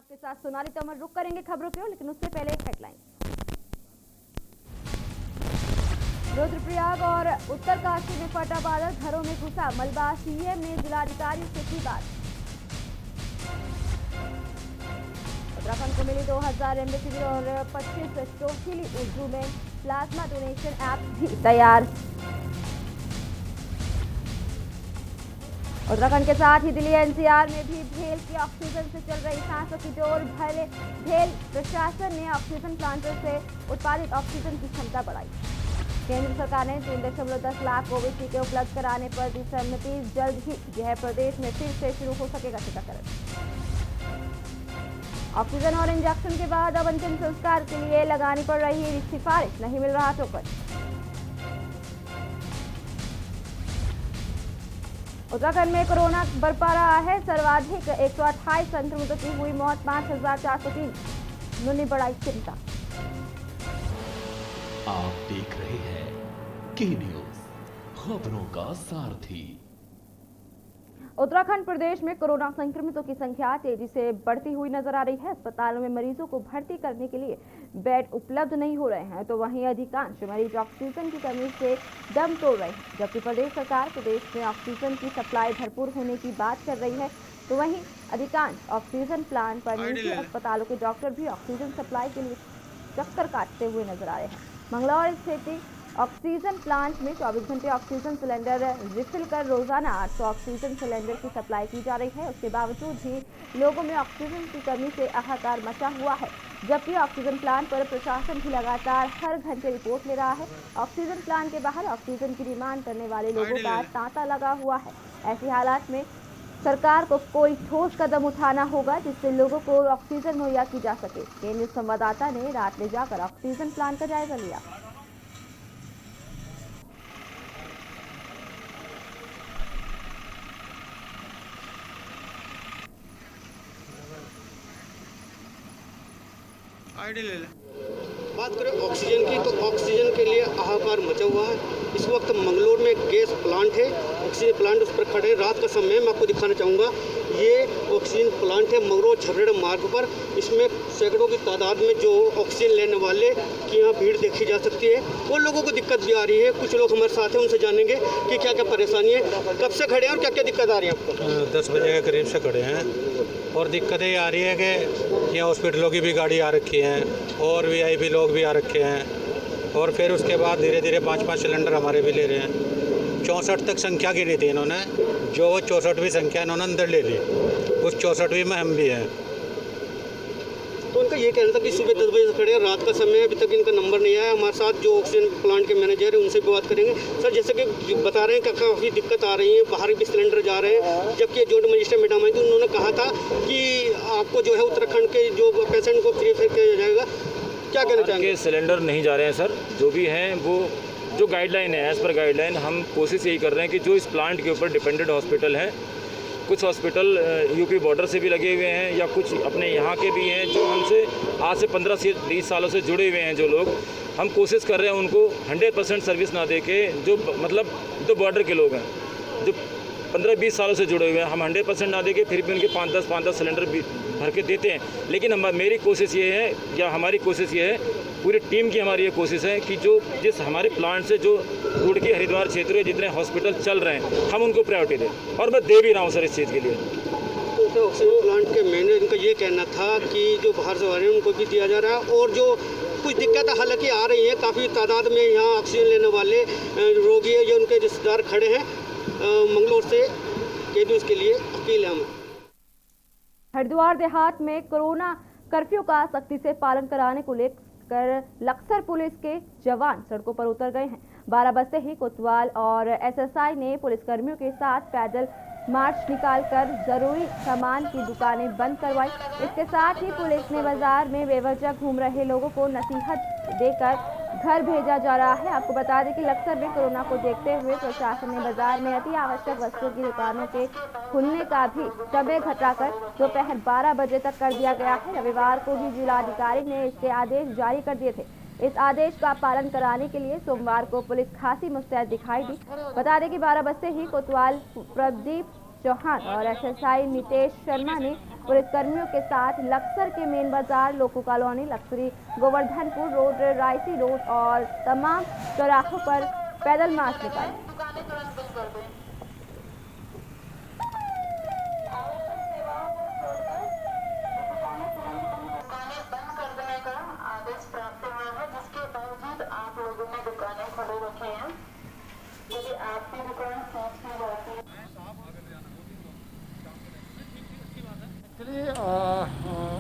आपके साथ सोनाली तोमर। रुक करेंगे खबरों की ओर, लेकिन उससे पहले एक हेडलाइन। रुद्रप्रयाग और उत्तरकाशी में फटा बादल, घरों में घुसा मलबा, सीएम ने जिलाधिकारी से की बात। उत्तराखंड को मिली 2000 रेमडेसिविर और 25 टोसिलिजुमेब प्लाज्मा डोनेशन ऐप भी तैयार। उत्तराखंड के साथ ही दिल्ली एनसीआर में भी भेल की ऑक्सीजन से चल रही सांसों की डोर भरे। भेल प्रशासन ने ऑक्सीजन प्लांटों से उत्पादित ऑक्सीजन की क्षमता बढ़ाई। केंद्र सरकार ने 3.10 लाख कोविड टीके उपलब्ध कराने पर दी सहमति। जल्द ही यह प्रदेश में फिर से शुरू हो सकेगा टीकाकरण। ऑक्सीजन और इंजेक्शन के बाद अब अंतिम संस्कार के लिए लगानी पड़ रही सिफारिश, नहीं मिल रहा टोकन। उत्तराखंड में कोरोना बरपा रहा है, सर्वाधिक 128 संक्रमितों की हुई मौत, 5403 ने बढ़ाई चिंता। आप देख रहे हैं के न्यूज, खबरों का सारथी। उत्तराखंड प्रदेश में कोरोना संक्रमितों की संख्या तेजी से बढ़ती हुई नजर आ रही है। अस्पतालों में मरीजों को भर्ती करने के लिए बेड उपलब्ध नहीं हो रहे हैं, तो वहीं अधिकांश मरीज ऑक्सीजन की कमी से दम तोड़ रहे हैं। जबकि प्रदेश सरकार प्रदेश में ऑक्सीजन की सप्लाई भरपूर होने की बात कर रही है, तो वहीं अधिकांश ऑक्सीजन प्लांट पर निजी अस्पतालों के डॉक्टर भी ऑक्सीजन सप्लाई के लिए चक्कर काटते हुए नजर आ रहे हैं। मंगलौर स्थित ऑक्सीजन प्लांट में 24 घंटे ऑक्सीजन सिलेंडर रिफिल कर रोजाना 800 ऑक्सीजन सिलेंडर की सप्लाई की जा रही है। उसके बावजूद भी लोगों में ऑक्सीजन की कमी से हाहाकार मचा हुआ है। जबकि ऑक्सीजन प्लांट पर प्रशासन भी लगातार हर घंटे रिपोर्ट ले रहा है। ऑक्सीजन प्लांट के बाहर ऑक्सीजन की डिमांड करने वाले लोगों का तांता लगा हुआ है। ऐसे हालात में सरकार को कोई ठोस कदम उठाना होगा, जिससे लोगों को ऑक्सीजन मुहैया की जा सके। केंद्रीय संवाददाता ने रात में जाकर ऑक्सीजन प्लांट का जायजा लिया। बात करें ऑक्सीजन की, तो ऑक्सीजन के लिए हाहाकार मचा हुआ है। इस वक्त मंगलोर में गैस प्लांट है, ऑक्सीजन प्लांट उस पर खड़े हैं। रात का समय मैं आपको दिखाना चाहूँगा, ये ऑक्सीजन प्लांट है मंगलोर झबरेड़ा मार्ग पर। इसमें सैकड़ों की तादाद में जो ऑक्सीजन लेने वाले की यहाँ भीड़ देखी जा सकती है। वो लोगों को दिक्कत भी आ रही है। कुछ लोग हमारे साथ हैं, उनसे जानेंगे कि क्या क्या परेशानी है, कब से खड़े हैं और क्या क्या दिक्कत आ रही है आपको। 10 बजे के करीब से खड़े हैं और दिक्कतें ये आ रही है कि यहाँ हॉस्पिटलों की भी गाड़ी आ रखी है और वीआईपी लोग भी आ रखे हैं। और फिर उसके बाद धीरे धीरे 5-5 सिलेंडर हमारे भी ले रहे हैं। 64 तक संख्या गिनी थी इन्होंने, जो 64वीं संख्या इन्होंने अंदर ले ली, उस 64वीं में हम भी हैं। तो उनका ये कहना था कि सुबह 10 बजे से खड़े हैं, रात का समय है, अभी तक इनका नंबर नहीं आया। हमारे साथ जो ऑक्सीजन प्लांट के मैनेजर हैं उनसे भी बात करेंगे। सर, जैसे कि बता रहे हैं कि काफ़ी दिक्कत आ रही है, बाहर भी सिलेंडर जा रहे हैं। जबकि जॉइंट मजिस्ट्रेट मैडम आई थी, उन्होंने कहा था कि आपको जो है उत्तराखंड के जो पेशेंट को फ्री किया जाएगा। क्या कहना चाहेंगे? सिलेंडर नहीं जा रहे हैं सर, जो भी हैं वो जो गाइडलाइन है, एज़ पर गाइडलाइन हम कोशिश यही कर रहे हैं कि जो इस प्लांट के ऊपर डिपेंडेंट हॉस्पिटल हैं, कुछ हॉस्पिटल यूपी बॉर्डर से भी लगे हुए हैं या कुछ अपने यहाँ के भी हैं जो हमसे आज से 15 से 20 सालों से जुड़े हुए हैं। जो लोग हम कोशिश कर रहे हैं उनको 100% सर्विस ना दे के, जो मतलब जो बॉर्डर के लोग हैं जो 15-20 सालों से जुड़े हुए हैं, हम 100% ना देके फिर भी उनके 5-10 सिलेंडर भर के देते हैं। लेकिन मेरी कोशिश ये है या हमारी कोशिश ये है, पूरी टीम की हमारी ये कोशिश है कि जो जिस हमारे प्लांट से जो रुड़की हरिद्वार क्षेत्र में जितने हॉस्पिटल चल रहे हैं हम उनको प्रायोरिटी दें, और मैं दे भी रहा हूँ सर इस चीज़ के लिए। तो ऑक्सीजन प्लांट के मैनेजर इनका ये कहना था कि जो बाहर से आ रहे हैं उनको भी दिया जा रहा है, और जो कुछ दिक्कत हालांकि आ रही है, काफ़ी तादाद में यहाँ ऑक्सीजन लेने वाले रोगी है, जो उनके रिश्तेदार खड़े हैं। मंगलोर से के न्यूज़ के लिए अकील अहमद। हरिद्वार देहात में कोरोना कर्फ्यू का सख्ती से पालन कराने को लेकर लक्सर पुलिस के जवान सड़कों पर उतर गए हैं। 12 बजे ही कोतवाल और एसएसआई ने पुलिसकर्मियों के साथ पैदल मार्च निकालकर जरूरी सामान की दुकानें बंद करवाई। इसके साथ ही पुलिस ने बाजार में बेवजह घूम रहे लोगों को नसीहत देकर घर भेजा जा रहा है। आपको बता दें कि लक्सर में कोरोना को देखते हुए प्रशासन ने बाजार में अति आवश्यक वस्तुओं की दुकानों के खुलने का भी समय घटाकर दोपहर 12 बजे तक कर दिया गया है। रविवार को ही जिलाधिकारी ने इसके आदेश जारी कर दिए थे। इस आदेश का पालन कराने के लिए सोमवार को पुलिस खासी मुस्तैद दिखाई दी। बता दें कि 12 बजे ही कोतवाल प्रदीप चौहान और एसएसआई नितेश शर्मा ने पुलिसकर्मियों के साथ लक्सर के मेन बाजार, loco colony, luxury, Govardhanpur road, Raisi road और तमाम चौराहों पर पैदल मार्च निकाले।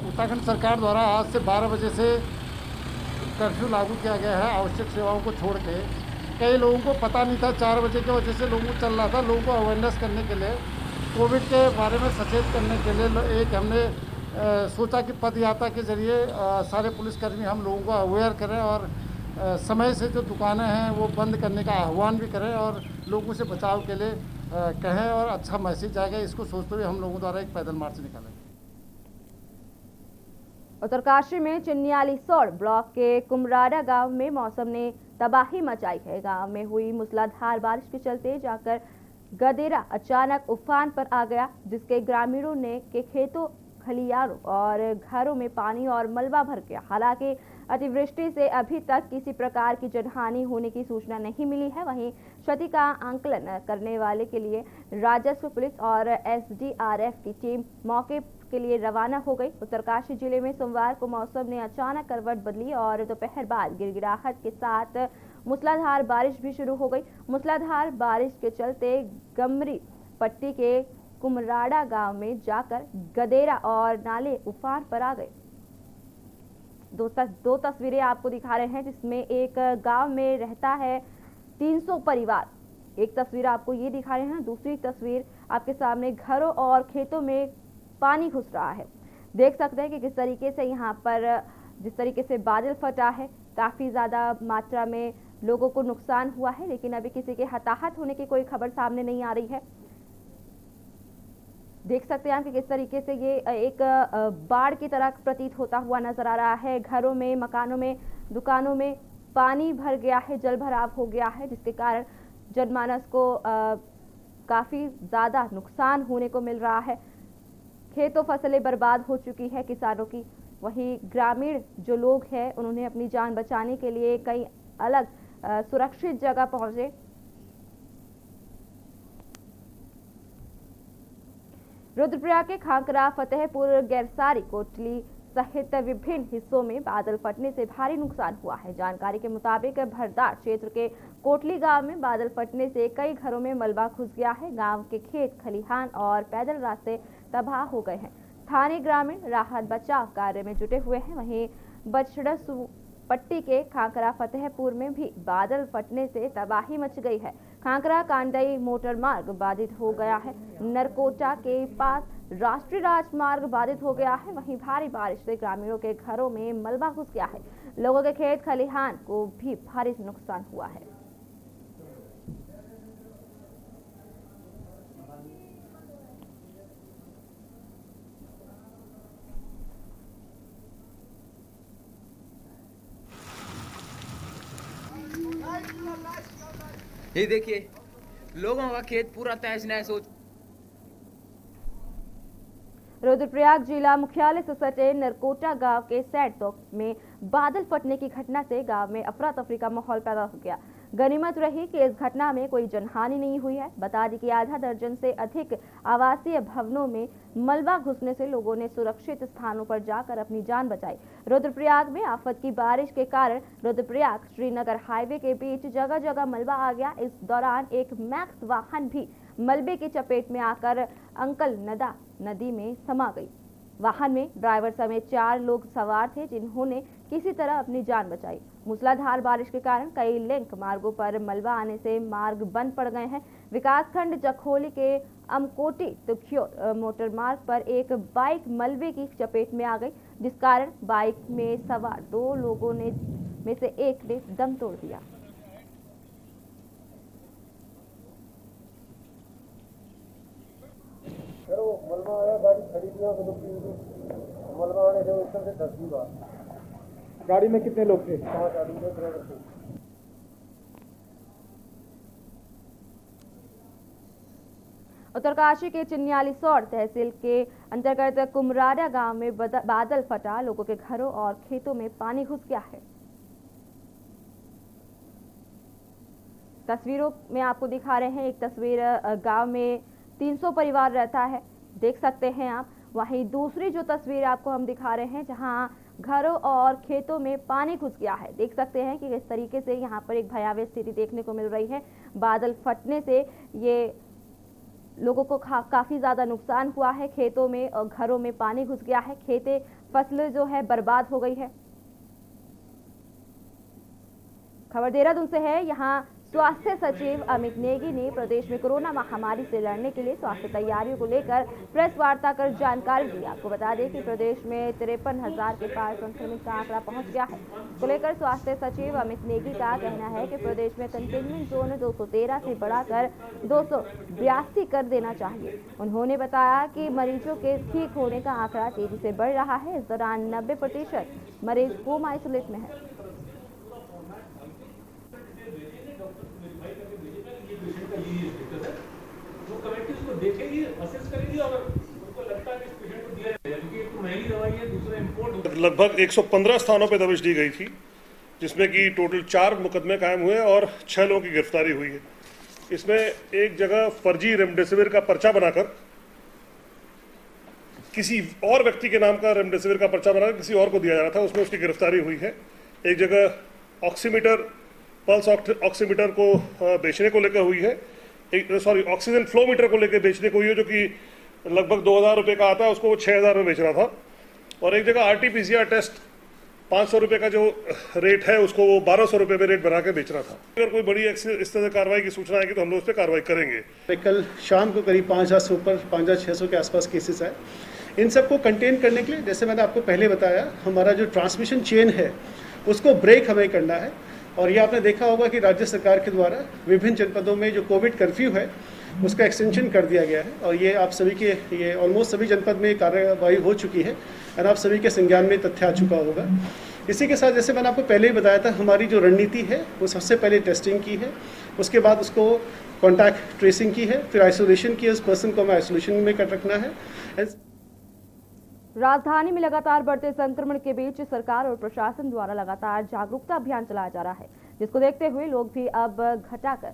उत्तराखंड सरकार द्वारा आज से 12 बजे से कर्फ्यू लागू किया गया है। आवश्यक सेवाओं को छोड़ के कई लोगों को पता नहीं था, 4 बजे की वजह से लोगों को चल रहा था। लोगों को अवेयरनेस करने के लिए, कोविड के बारे में सचेत करने के लिए एक हमने सोचा कि पद यात्रा के जरिए सारे पुलिसकर्मी हम लोगों को अवेयर करें और समय से जो दुकानें हैं वो बंद करने का आह्वान भी करें और लोगों से बचाव के लिए कहें और अच्छा मैसेज जाएगा। इसको सोचते हुए हम लोगों द्वारा एक पैदल मार्च निकालेंगे। उत्तरकाशी में चिन्यालीसौड़ ब्लॉक के कुमराड़ा गांव में मौसम ने तबाही मचाई है। गांव में हुई मूसलाधार बारिश के चलते जाकर गदेरा अचानक उफान पर आ गया, जिसके ग्रामीणों ने के खेतों, खलियानों और घरों में पानी और मलबा भर गया। हालांकि अतिवृष्टि से अभी तक किसी प्रकार की जनहानि होने की सूचना नहीं मिली है। वहीं क्षति का आंकलन करने वाले के लिए राजस्व, पुलिस और एसडीआरएफ की टीम मौके के लिए रवाना हो गई। उत्तरकाशी जिले में सोमवार को मौसम ने अचानक करवट बदली और दोपहर बाद गिड़गिड़ाहट के साथ मूसलाधार बारिश भी शुरू हो गई। मूसलाधार बारिश के चलते गमरी पट्टी के कुमराड़ा गांव में जाकर गदेरा और नाले उफान पर आ गए। दो तस्वीरें आपको दिखा रहे हैं, जिसमें एक गांव में रहता है 300 परिवार। एक तस्वीर आपको ये दिखा रहे हैं, दूसरी तस्वीर आपके सामने घरों और खेतों में पानी घुस रहा है। देख सकते हैं कि किस तरीके से यहाँ पर जिस तरीके से बादल फटा है, काफ़ी ज़्यादा मात्रा में लोगों को नुकसान हुआ है, लेकिन अभी किसी के हताहत होने की कोई खबर सामने नहीं आ रही है। देख सकते हैं कि किस तरीके से ये एक बाढ़ की तरह प्रतीत होता हुआ नजर आ रहा है। घरों में, मकानों में, दुकानों में पानी भर गया है, जल भराव हो गया है, जिसके कारण जनमानस को काफ़ी ज़्यादा नुकसान होने को मिल रहा है। खेतों, फसलें बर्बाद हो चुकी है किसानों की। वहीं ग्रामीण जो लोग हैं उन्होंने अपनी जान बचाने के लिए कई अलग सुरक्षित जगह पहुंचे। रुद्रप्रयाग के खांकरा, फतेहपुर, गैरसारी, कोटली सहित विभिन्न हिस्सों में बादल फटने से भारी नुकसान हुआ है। जानकारी के मुताबिक भरदार क्षेत्र के कोटली गांव में बादल फटने से कई घरों में मलबा घुस गया है। गांव के खेत, खलिहान और पैदल रास्ते तबाह हो गए हैं। स्थानीय ग्रामीण राहत बचाव कार्य में जुटे हुए हैं। वहीं बछड़सू पट्टी के खांकरा, फतेहपुर में भी बादल फटने से तबाही मच गई है। खांकरा कांडई मोटर मार्ग बाधित हो गया है। नरकोटा के पास राष्ट्रीय राजमार्ग बाधित हो गया है। वहीं भारी बारिश से ग्रामीणों के घरों में मलबा घुस गया है। लोगों के खेत खलिहान को भी भारी नुकसान हुआ है। ये देखिए, लोगों का खेत पूरा तहस नहस हो। रुद्रप्रयाग जिला मुख्यालय से सटे नरकोटा गांव के सैटोक में बादल फटने की घटना से गांव में अफरा तफरी का माहौल पैदा हो गया। गनीमत रही कि इस घटना में कोई जनहानि नहीं हुई है। बता दें कि आधा दर्जन से अधिक आवासीय भवनों में मलबा घुसने से लोगों ने सुरक्षित स्थानों पर जाकर अपनी जान बचाई। रुद्रप्रयाग में आफत की बारिश के कारण रुद्रप्रयाग श्रीनगर हाईवे के बीच जगह जगह मलबा आ गया। इस दौरान एक मैक्स वाहन भी मलबे की चपेट में आकर अंकल नदा नदी में समा गई। वाहन में ड्राइवर समेत 4 लोग सवार थे, जिन्होंने किसी तरह अपनी जान बचाई। मूसलाधार बारिश के कारण कई लिंक मार्गों पर मलबा आने से मार्ग बंद पड़ गए हैं। विकासखंड जखोली के अमकोटी तुखियोर मोटर मार्ग पर एक बाइक मलबे की चपेट में आ गई, जिस कारण बाइक में सवार 2 लोगों में से एक ने दम तोड़ दिया। मलबा आया, गाड़ी खड़ी थी, मलबा आने से एकदम से धस गई। गाड़ी में कितने लोग थे? 5 आदमी थे, ड्राइवर थे। उत्तरकाशी के चिन्यालीसौड़ तहसील के अंतर्गत कुमराड़ा गांव में बादल फटा, लोगों के घरों और खेतों में पानी घुस गया है। तस्वीरों में आपको दिखा रहे हैं, एक तस्वीर गांव में 300 परिवार रहता है, देख सकते हैं आप। वहीं दूसरी जो तस्वीर आपको हम दिखा रहे हैं, जहां घरों और खेतों में पानी घुस गया है। देख सकते हैं कि किस तरीके से यहां पर एक भयावह स्थिति देखने को मिल रही है। बादल फटने से ये लोगों को काफी ज्यादा नुकसान हुआ है। खेतों में और घरों में पानी घुस गया है, खेतें फसलें जो है बर्बाद हो गई है। खबर देहरादून से है। यहाँ स्वास्थ्य सचिव अमित नेगी ने प्रदेश में कोरोना महामारी से लड़ने के लिए स्वास्थ्य तैयारियों को लेकर प्रेस वार्ता कर जानकारी दी। आपको बता दें कि प्रदेश में 53,000 के पार संक्रमित का आंकड़ा पहुंच गया है। इसको लेकर स्वास्थ्य सचिव अमित नेगी का कहना है कि प्रदेश में कंटेनमेंट जोन 213 से बढ़ाकर 282 कर देना चाहिए। उन्होंने बताया कि मरीजों के ठीक होने का आंकड़ा तेजी से बढ़ रहा है। इस दौरान 90% मरीज होम आइसोलेट में है। लगभग 115 स्थानों पर दबिश दी गई थी, जिसमें कि टोटल 4 मुकदमे कायम हुए और 6 लोगों की गिरफ्तारी हुई है। इसमें एक जगह फर्जी रेमडेसिविर का पर्चा बनाकर किसी और व्यक्ति के नाम का रेमडेसिविर का पर्चा बनाकर किसी और को दिया जा रहा था, उसमें उसकी गिरफ्तारी हुई है। एक जगह ऑक्सीमीटर, पल्स ऑक्सीमीटर को बेचने को लेकर हुई है। ऑक्सीजन फ्लो मीटर को लेकर बेचने को हुई है, जो कि लगभग 2,000 रुपये का आता है, उसको वो 6,000 में बेच रहा था। और एक जगह RT-PCR टेस्ट 500 रुपये का जो रेट है, उसको वो 1,200 रुपये में रेट बना के बेच रहा था। अगर कोई बड़ी इस तरह से कार्रवाई की सूचना आएगी तो हम लोग उस पर कार्रवाई करेंगे। कल शाम को करीब 5,000 से ऊपर 5,600 के आसपास केसेस आए। इन सबको कंटेन करने के लिए, जैसे मैंने आपको पहले बताया, हमारा जो ट्रांसमिशन चेन है उसको ब्रेक हमें करना है। और ये आपने देखा होगा कि राज्य सरकार के द्वारा विभिन्न जनपदों में जो कोविड कर्फ्यू है उसका एक्सटेंशन कर दिया गया है। और ये आप सभी के, ये ऑलमोस्ट सभी जनपद में कार्रवाई हो चुकी है और आप सभी के संज्ञान में तथ्य आ चुका होगा। इसी के साथ, जैसे मैंने आपको पहले ही बताया था, हमारी जो रणनीति है वो सबसे पहले टेस्टिंग की है, उसके बाद उसको कॉन्टैक्ट ट्रेसिंग की है, फिर आइसोलेशन की है। उस पर्सन को हमें आइसोलेशन में कर रखना है। राजधानी में लगातार बढ़ते संक्रमण के बीच सरकार और प्रशासन द्वारा लगातार जागरूकता अभियान चलाया जा रहा है, जिसको देखते हुए लोग भी अब घटाकर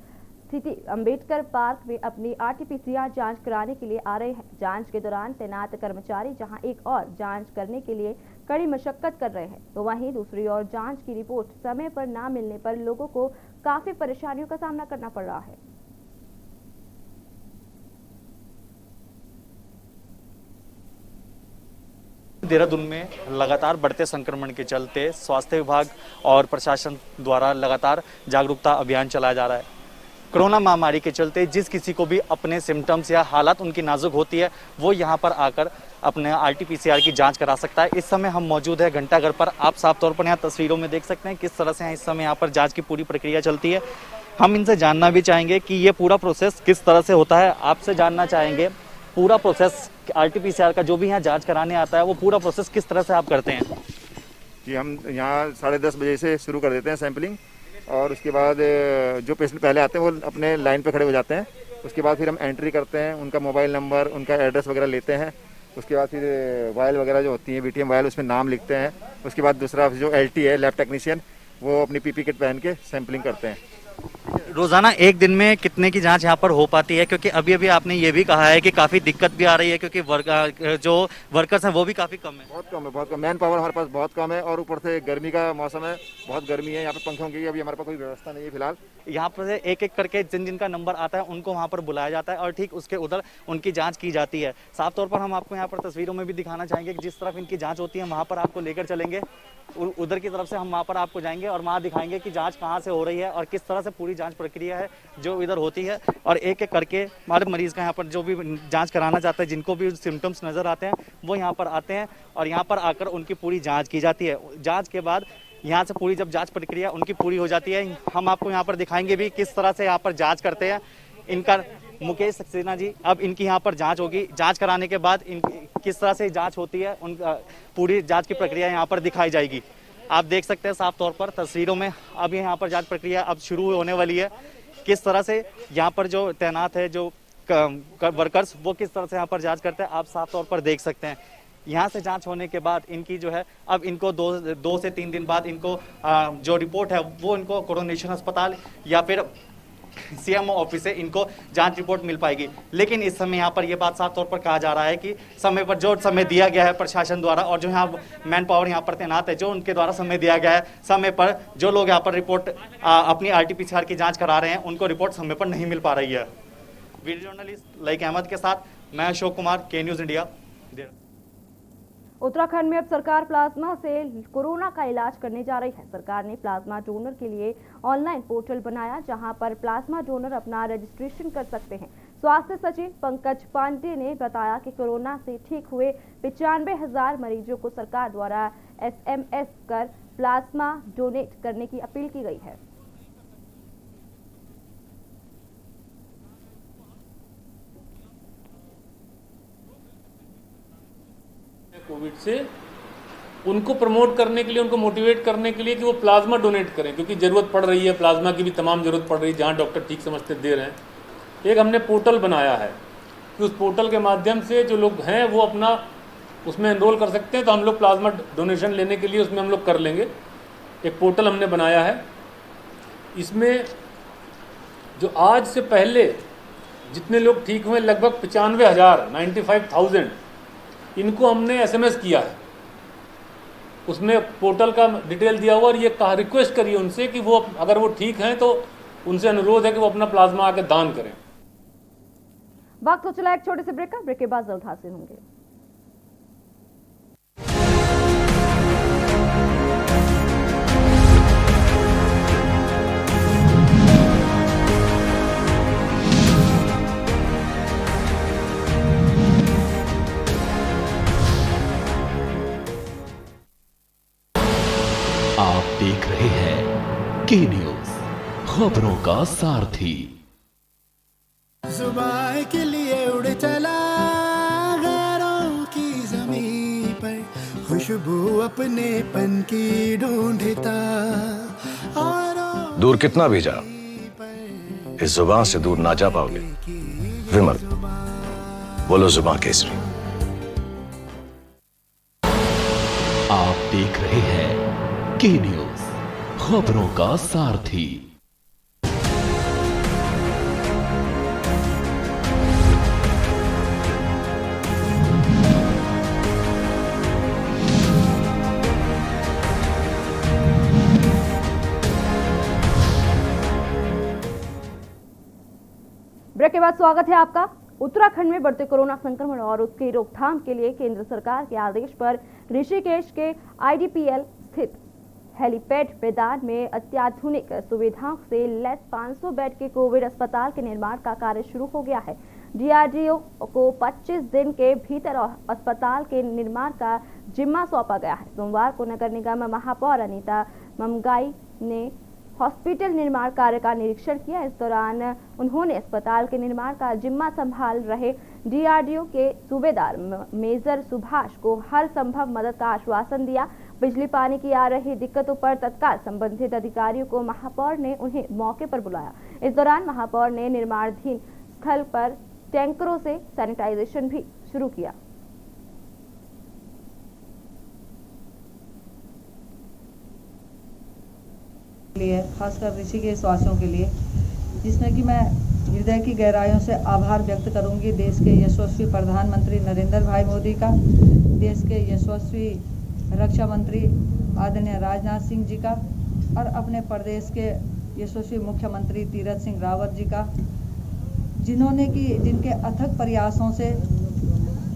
सिटी अंबेडकर पार्क में अपनी RT-PCR जांच कराने के लिए आ रहे हैं। जांच के दौरान तैनात कर्मचारी जहां एक और जांच करने के लिए कड़ी मशक्कत कर रहे हैं, तो वहीं दूसरी ओर जांच की रिपोर्ट समय पर ना मिलने पर लोगों को काफी परेशानियों का सामना करना पड़ रहा है। देहरादून में लगातार बढ़ते संक्रमण के चलते स्वास्थ्य विभाग और प्रशासन द्वारा लगातार जागरूकता अभियान चलाया जा रहा है। कोरोना महामारी के चलते जिस किसी को भी अपने सिम्टम्स या हालत उनकी नाजुक होती है, वो यहाँ पर आकर अपने RT-PCR की जांच करा सकता है। इस समय हम मौजूद है घंटाघर पर। आप साफ तौर पर यहाँ तस्वीरों में देख सकते हैं किस तरह से इस समय यहाँ पर जाँच की पूरी प्रक्रिया चलती है। हम इनसे जानना भी चाहेंगे कि ये पूरा प्रोसेस किस तरह से होता है। आपसे जानना चाहेंगे पूरा प्रोसेस, RT-PCR का जो भी यहाँ जांच कराने आता है वो पूरा प्रोसेस किस तरह से आप करते हैं? जी, हम यहाँ 10:30 बजे से शुरू कर देते हैं सैंपलिंग, और उसके बाद जो पेशेंट पहले आते हैं वो अपने लाइन पे खड़े हो जाते हैं। उसके बाद फिर हम एंट्री करते हैं, उनका मोबाइल नंबर, उनका एड्रेस वगैरह लेते हैं। उसके बाद फिर वायल वगैरह जो होती है, BTM वायल, उसमें नाम लिखते हैं। उसके बाद दूसरा जो LT है, लैब टेक्नीशियन, वो अपनी PP किट पहन के सैंपलिंग करते हैं। रोजाना एक दिन में कितने की जांच यहाँ पर हो पाती है? क्योंकि अभी अभी आपने ये भी कहा है कि काफ़ी दिक्कत भी आ रही है, क्योंकि जो वर्कर्स हैं वो भी काफ़ी कम है। बहुत कम मैन पावर हमारे पास बहुत कम है, और ऊपर से गर्मी का मौसम है, बहुत गर्मी है। यहाँ पे पंखों की अभी हमारे पास कोई व्यवस्था नहीं है फिलहाल। यहाँ पर एक एक करके जिनका नंबर आता है उनको वहाँ पर बुलाया जाता है और ठीक उसके उधर उनकी जाँच की जाती है। साफ तौर पर हम आपको यहाँ पर तस्वीरों में भी दिखाना चाहेंगे कि जिस तरफ इनकी जाँच होती है वहाँ पर आपको लेकर चलेंगे। उधर की तरफ से हम वहाँ पर आपको जाएंगे और वहाँ दिखाएंगे कि जांच कहाँ से हो रही है और किस तरह से पूरी जांच प्रक्रिया है जो इधर होती है। और एक एक करके हमारे मरीज़ का यहाँ पर जो भी जांच कराना चाहते हैं, जिनको भी सिम्टम्स नज़र आते हैं, वो यहाँ पर आते हैं और यहाँ पर आकर उनकी पूरी जाँच की जाती है। जाँच के बाद यहाँ से पूरी जब जाँच प्रक्रिया उनकी पूरी हो जाती है, हम आपको यहाँ पर दिखाएंगे भी किस तरह से यहाँ पर जाँच करते हैं। इनका मुकेश सक्सेना जी, अब इनकी यहाँ पर जांच होगी। जांच कराने के बाद किस तरह से जांच होती है, उन पूरी जांच की प्रक्रिया यहाँ पर दिखाई जाएगी। आप देख सकते हैं साफ तौर पर तस्वीरों में, अब यहाँ पर जांच प्रक्रिया अब शुरू होने वाली है। किस तरह से यहाँ पर जो तैनात है, जो वर्कर्स वो किस तरह से यहाँ पर जांच करते हैं, आप साफ तौर पर देख सकते हैं। यहाँ से जांच होने के बाद इनकी जो है अब इनको दो से 3 दिन बाद इनको जो रिपोर्ट है वो इनको कोरोनेशन अस्पताल या फिर सीएमओ ऑफिस से इनको जांच रिपोर्ट मिल पाएगी। लेकिन इस समय यहाँ पर यह बात साफ तौर पर कहा जा रहा है कि समय पर जो समय दिया गया है प्रशासन द्वारा और जो यहाँ मैन पावर यहाँ पर तैनात है, जो उनके द्वारा समय दिया गया है, समय पर जो लोग यहाँ पर रिपोर्ट अपनी RT-PCR की जाँच करा रहे हैं उनको रिपोर्ट समय पर नहीं मिल पा रही है। वीडियो जर्नलिस्ट लाइक अहमद के साथ मैं अशोक कुमार, के न्यूज़ इंडिया। उत्तराखंड में अब सरकार प्लाज्मा से कोरोना का इलाज करने जा रही है। सरकार ने प्लाज्मा डोनर के लिए ऑनलाइन पोर्टल बनाया, जहां पर प्लाज्मा डोनर अपना रजिस्ट्रेशन कर सकते हैं। स्वास्थ्य सचिव पंकज पांडे ने बताया कि कोरोना से ठीक हुए 95,000 मरीजों को सरकार द्वारा SMS कर प्लाज्मा डोनेट करने की अपील की गई है। कोविड से उनको प्रमोट करने के लिए, उनको मोटिवेट करने के लिए कि वो प्लाज्मा डोनेट करें, क्योंकि ज़रूरत पड़ रही है, प्लाज्मा की भी तमाम ज़रूरत पड़ रही है, जहाँ डॉक्टर ठीक समझते दे रहे हैं। एक हमने पोर्टल बनाया है कि उस पोर्टल के माध्यम से जो लोग हैं वो अपना उसमें एनरोल कर सकते हैं। तो हम लोग प्लाज्मा डोनेशन लेने के लिए उसमें हम लोग कर लेंगे। एक पोर्टल हमने बनाया है, इसमें जो आज से पहले जितने लोग ठीक हुए लगभग 95,000 95,000 इनको हमने SMS किया है। उसमें पोर्टल का डिटेल दिया हुआ और ये कहा रिक्वेस्ट करिए उनसे कि वो अगर वो ठीक हैं तो उनसे अनुरोध है कि वो अपना प्लाज्मा आके दान करें। वक्त हो चला एक छोटे से ब्रेक का, ब्रेक के बाद जल्द हाजिर होंगे। आप देख रहे हैं के न्यूज़, खबरों का सारथी। जुबान के लिए उड़ चला गैरों की ज़मीं पर, खुशबू अपने पन की ढूंढता। दूर कितना भी जा, इस जुबान से दूर ना जा पाओगे। विमल, बोलो जुबान केसरी। आप देख रहे हैं के न्यूज़, खबरों का सारथी। ब्रेक के बाद स्वागत है आपका। उत्तराखंड में बढ़ते कोरोना संक्रमण और उसकी रोकथाम के लिए केंद्र सरकार के आदेश पर ऋषिकेश के IDPL स्थित हेलीपैड मैदान में अत्याधुनिक सुविधाओं से लैस 500 बेड के कोविड अस्पताल के निर्माण का कार्य शुरू हो गया है। DRDO को 25 दिन के भीतर अस्पताल के निर्माण का जिम्मा सौंपा गया है। सोमवार को नगर निगम महापौर अनीता ममगाई ने हॉस्पिटल निर्माण कार्य का निरीक्षण किया। इस दौरान उन्होंने अस्पताल के निर्माण का जिम्मा संभाल रहे DRDO के सूबेदार मेजर सुभाष को हर संभव मदद का आश्वासन दिया। बिजली पानी की आ रही दिक्कतों पर तत्काल संबंधित अधिकारियों को महापौर ने उन्हें मौके पर बुलाया। इस दौरान महापौर ने निर्माणाधीन स्थल पर टैंकरों से सैनिटाइजेशन भी शुरू किया। लिए खासकर ऋषिकेश वासियों के लिए, जिसमें कि मैं हृदय की गहराइयों से आभार व्यक्त करूंगी देश के यशस्वी प्रधानमंत्री नरेंद्र भाई मोदी का, देश के यशस्वी रक्षा मंत्री आदरणीय राजनाथ सिंह जी का और अपने प्रदेश के यशस्वी मुख्यमंत्री तीरथ सिंह रावत जी का, जिनके अथक प्रयासों से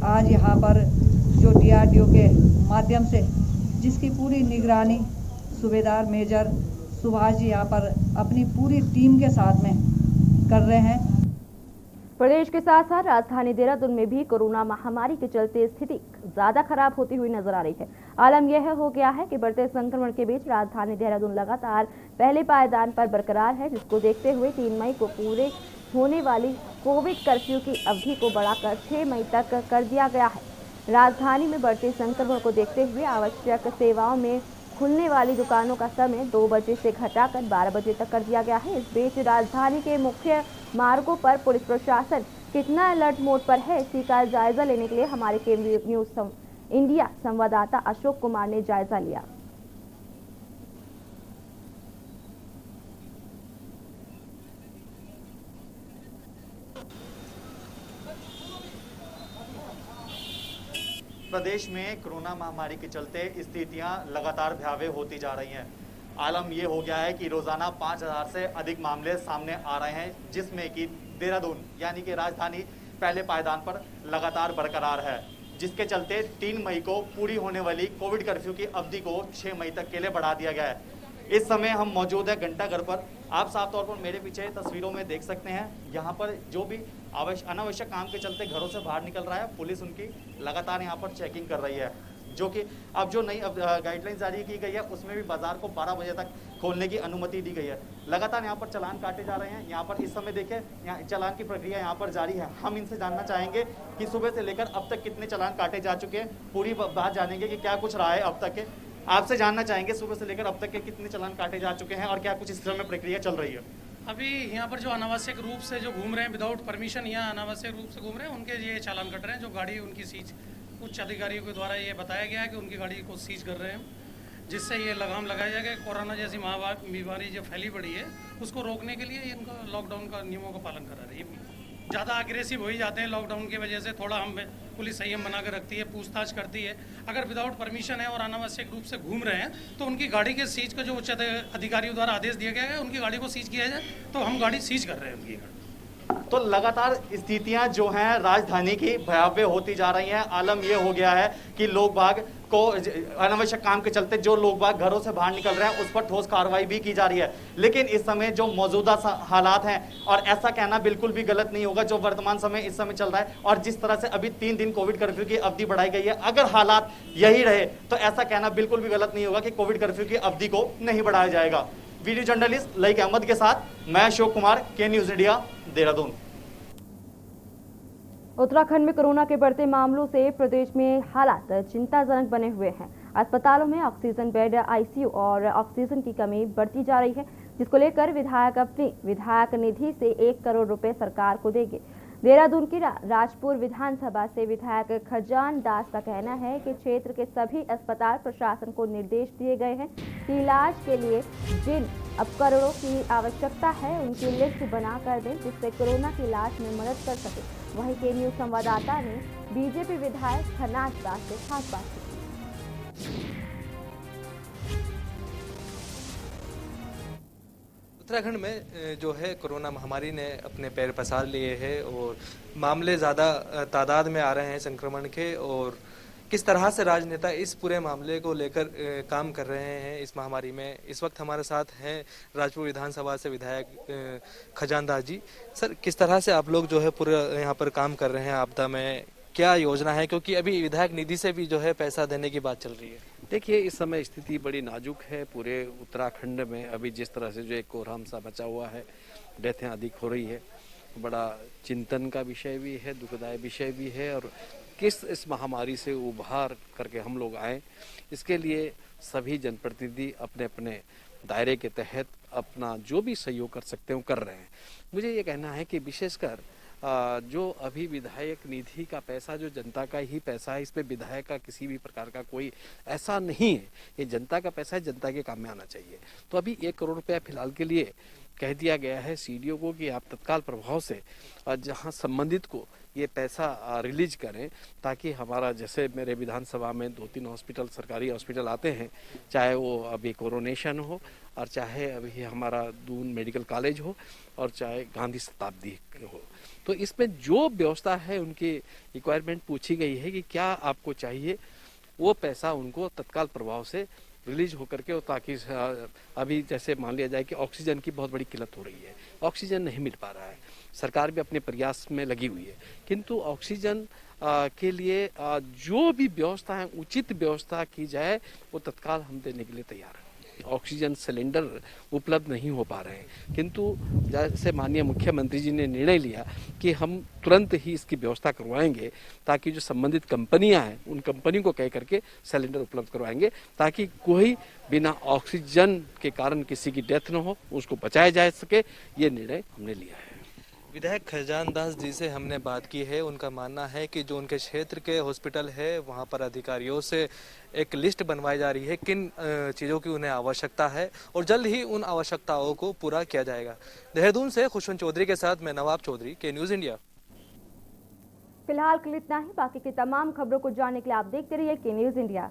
आज यहाँ पर जो DRDO के माध्यम से जिसकी पूरी निगरानी सूबेदार मेजर सुभाष जी यहाँ पर अपनी पूरी टीम के साथ में कर रहे हैं। प्रदेश के साथ साथ राजधानी देहरादून में भी कोरोना महामारी के चलते स्थिति ज्यादा खराब होती हुई नजर आ रही है। आलम यह हो गया है कि बढ़ते संक्रमण के बीच राजधानी देहरादून लगातार पहले पायदान पर बरकरार है, जिसको देखते हुए 3 मई को पूरे होने वाली कोविड कर्फ्यू की अवधि को बढ़ाकर 6 मई तक कर दिया गया है। राजधानी में बढ़ते संक्रमण को देखते हुए आवश्यक सेवाओं में खुलने वाली दुकानों का समय 2 बजे से घटाकर 12 बजे तक कर दिया गया है। इस बीच राजधानी के मुख्य मार्गों पर पुलिस प्रशासन कितना अलर्ट मोड पर है, इसी का जायजा लेने के लिए हमारे केंद्रीय न्यूज इंडिया संवाददाता अशोक कुमार ने जायजा लिया। प्रदेश में कोरोना महामारी के चलते स्थितियां लगातार भयावह होती जा रही हैं। आलम ये हो गया है कि रोजाना 5000 से अधिक मामले सामने आ रहे हैं, जिसमें कि देहरादून यानी कि राजधानी पहले पायदान पर लगातार बरकरार है, जिसके चलते 3 मई को पूरी होने वाली कोविड कर्फ्यू की अवधि को 6 मई तक के लिए बढ़ा दिया गया है। इस समय हम मौजूद है घंटाघर पर। आप साफ तौर पर मेरे पीछे तस्वीरों में देख सकते हैं, यहाँ पर जो भी अनावश्यक काम के चलते घरों से बाहर निकल रहा है, पुलिस उनकी लगातार यहाँ पर चेकिंग कर रही है, जो कि अब जो नई गाइडलाइन जारी की गई है उसमें भी बाजार को 12 बजे तक खोलने की अनुमति दी गई है। लगातार यहाँ पर चालान काटे जा रहे हैं। यहाँ पर इस समय देखिए, यहाँ चालान की प्रक्रिया यहाँ पर जारी है। हम इनसे जानना चाहेंगे कि सुबह से लेकर अब तक कितने चालान काटे जा चुके हैं, पूरी बात जानेंगे कि क्या कुछ रहा है अब तक के। आपसे जानना चाहेंगे सुबह से लेकर अब तक के कितने चालान काटे जा चुके हैं और क्या कुछ इस समय प्रक्रिया चल रही है। अभी यहाँ पर जो अनावश्यक रूप से जो घूम रहे हैं, विदाउट परमिशन या अनावश्यक रूप से घूम रहे हैं, उनके ये चालान कट रहे हैं। जो गाड़ी उनकी सीज उच्च अधिकारियों के द्वारा ये बताया गया है कि उनकी गाड़ी को सीज कर रहे हैं, जिससे ये लगाम लगाया जाएगा। कोरोना जैसी बीमारी जो फैली पड़ी है उसको रोकने के लिए इनका लॉकडाउन का नियमों का पालन करा रही है। ज़्यादा अग्रेसिव हो ही जाते हैं लॉकडाउन की वजह से। थोड़ा हम पुलिस संयम बना कर रखती है, पूछताछ करती है। अगर विदाउट परमिशन है और अनावश्यक रूप से घूम रहे हैं तो उनकी गाड़ी के सीज का जो उच्च अधिकारियों द्वारा आदेश दिया गया है, उनकी गाड़ी को सीज किया जाए, तो हम गाड़ी सीज कर रहे हैं उनकी गाड़ी। तो लगातार स्थितियां जो हैं राजधानी की भयावह होती जा रही हैं। आलम यह हो गया है कि लोग बाग को अनावश्यक काम के चलते जो लोग बाग घरों से बाहर निकल रहे हैं उस पर ठोस कार्रवाई भी की जा रही है। लेकिन इस समय जो मौजूदा हालात हैं, और ऐसा कहना बिल्कुल भी गलत नहीं होगा, जो वर्तमान समय इस समय चल रहा है और जिस तरह से अभी 3 दिन कोविड कर्फ्यू की अवधि बढ़ाई गई है, अगर हालात यही रहे तो ऐसा कहना बिल्कुल भी गलत नहीं होगा कि कोविड कर्फ्यू की अवधि को नहीं बढ़ाया जाएगा। वीडियो जर्नलिस्ट लईक अहमद के साथ मैं अशोक कुमार, के न्यूज इंडिया, देहरादून। उत्तराखंड में कोरोना के बढ़ते मामलों से प्रदेश में हालात चिंताजनक बने हुए हैं। अस्पतालों में ऑक्सीजन बेड, आईसीयू और ऑक्सीजन की कमी बढ़ती जा रही है, जिसको लेकर विधायक अपनी विधायक निधि से 1 करोड़ रुपए सरकार को देंगे। देहरादून की राजपुर विधानसभा से विधायक खजान दास का कहना है कि क्षेत्र के सभी अस्पताल प्रशासन को निर्देश दिए गए हैं कि इलाज के लिए जिन उपकरणों की आवश्यकता है उनकी लिस्ट बना कर दें, जिससे कोरोना के इलाज में मदद कर सके। वहीं के न्यूज संवाददाता ने बीजेपी विधायक खजान दास से खास बातचीत की। उत्तराखंड में जो है कोरोना महामारी ने अपने पैर पसार लिए हैं और मामले ज़्यादा तादाद में आ रहे हैं संक्रमण के, और किस तरह से राजनेता इस पूरे मामले को लेकर काम कर रहे हैं इस महामारी में। इस वक्त हमारे साथ हैं राजपुर विधानसभा से विधायक खजान दास जी। सर, किस तरह से आप लोग जो है पूरे यहाँ पर काम कर रहे हैं आपदा में, क्या योजना है, क्योंकि अभी विधायक निधि से भी जो है पैसा देने की बात चल रही है। देखिए, इस समय स्थिति बड़ी नाजुक है पूरे उत्तराखंड में। अभी जिस तरह से जो एक कोहराम सा बचा हुआ है, डेथें अधिक हो रही है, बड़ा चिंतन का विषय भी है, दुखदायी विषय भी है। और किस इस महामारी से उभार करके हम लोग आए, इसके लिए सभी जनप्रतिनिधि अपने अपने दायरे के तहत अपना जो भी सहयोग कर सकते हैं वो कर रहे हैं। मुझे ये कहना है कि विशेषकर जो अभी विधायक निधि का पैसा जो जनता का ही पैसा है, इस पे विधायक का किसी भी प्रकार का कोई ऐसा नहीं है। ये जनता का पैसा है, जनता के काम में आना चाहिए। तो अभी 1 करोड़ रुपया फिलहाल के लिए कह दिया गया है सीडीओ को कि आप तत्काल प्रभाव से जहां संबंधित को ये पैसा रिलीज करें, ताकि हमारा, जैसे मेरे विधानसभा में 2-3 हॉस्पिटल, सरकारी हॉस्पिटल आते हैं, चाहे वो अभी कोरोनेशन हो और चाहे अभी हमारा दून मेडिकल कॉलेज हो और चाहे गांधी शताब्दी हो, तो इसमें जो व्यवस्था है उनकी रिक्वायरमेंट पूछी गई है कि क्या आपको चाहिए, वो पैसा उनको तत्काल प्रभाव से रिलीज होकर के, ताकि अभी जैसे मान लिया जाए कि ऑक्सीजन की बहुत बड़ी किल्लत हो रही है, ऑक्सीजन नहीं मिल पा रहा है, सरकार भी अपने प्रयास में लगी हुई है, किंतु ऑक्सीजन के लिए जो भी व्यवस्था है उचित व्यवस्था की जाए वो तत्काल हम देने के लिए तैयार हैं। ऑक्सीजन सिलेंडर उपलब्ध नहीं हो पा रहे हैं, किंतु जैसे माननीय मुख्यमंत्री जी ने निर्णय लिया कि हम तुरंत ही इसकी व्यवस्था करवाएंगे, ताकि जो संबंधित कंपनियां हैं उन कंपनी को कह करके सिलेंडर उपलब्ध करवाएंगे, ताकि कोई बिना ऑक्सीजन के कारण किसी की डेथ न हो, उसको बचाया जा सके। ये निर्णय हमने लिया है। विधायक खजान दास जी से हमने बात की है। उनका मानना है कि जो उनके क्षेत्र के हॉस्पिटल है वहां पर अधिकारियों से एक लिस्ट बनवाई जा रही है किन चीज़ों की उन्हें आवश्यकता है और जल्द ही उन आवश्यकताओं को पूरा किया जाएगा। देहरादून से खुशवंत चौधरी के साथ मैं नवाब चौधरी, के न्यूज़ इंडिया। फिलहाल के लिए इतना ही। बाकी की तमाम खबरों को जानने के लिए आप देखते रहिए के न्यूज़ इंडिया।